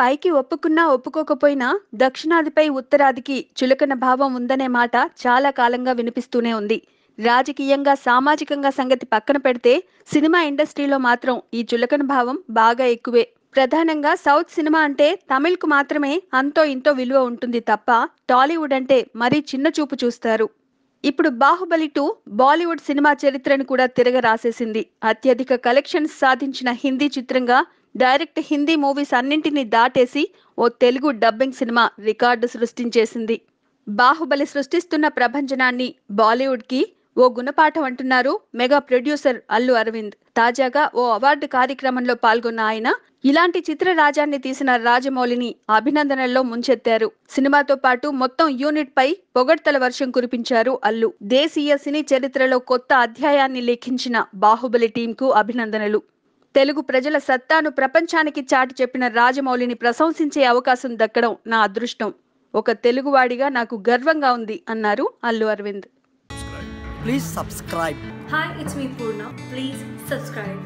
పైకి ఒప్పుకున్నా ఒప్పుకోకపోయినా దక్షిణాదిపై ఉత్తరాదికి చులకన భావం ఉందనే మాట చాలా కాలంగా వినిపిస్తూనే ఉంది. రాజకీయంగా సామాజికంగా సంగతి పక్కన పెడితే సినిమా ఇండస్ట్రీలో మాత్రం ఈ చులకన భావం బాగా ఎక్కువే. ప్రధానంగా సౌత్ సినిమా అంటే తమిళ్కు మాత్రమే అంతో ఇంతో విలువ ఉంటుంది తప్ప టాలీవుడ్ అంటే మరీ చిన్న చూపు చూస్తారు. ఇప్పుడు బాహుబలి 2 బాలీవుడ్ సినిమా చరిత్రను కూడా తిరగ రాసేసింది. అత్యధిక కలెక్షన్స్ సాధించిన హిందీ చిత్రంగా డైరెక్ట్ హిందీ మూవీస్ అన్నింటినీ దాటేసి ఓ తెలుగు డబ్బింగ్ సినిమా రికార్డు సృష్టించేసింది. బాహుబలి సృష్టిస్తున్న ప్రభంజనాన్ని బాలీవుడ్ కి ఓ గుణపాఠం అంటున్నారు మెగా ప్రొడ్యూసర్ అల్లు అరవింద్. తాజాగా ఓ అవార్డు కార్యక్రమంలో పాల్గొన్న ఆయన ఇలాంటి చిత్ర రాజాన్ని తీసిన రాజమౌళిని అభినందనల్లో ముంచెత్తారు. సినిమాతో పాటు మొత్తం యూనిట్ పై పొగడ్తల వర్షం కురిపించారు అల్లు. దేశీయ సినీ చరిత్రలో కొత్త అధ్యాయాన్ని లిఖించిన బాహుబలి టీంకు అభినందనలు. తెలుగు ప్రజల సత్తాను ప్రపంచానికి చాటి చెప్పిన రాజమౌళిని ప్రశంసించే అవకాశం దక్కడం నా అదృష్టం. ఒక తెలుగువాడిగా నాకు గర్వంగా ఉంది అన్నారు Allu Arvind. Please subscribe. Hi, it's me Purna. Please subscribe.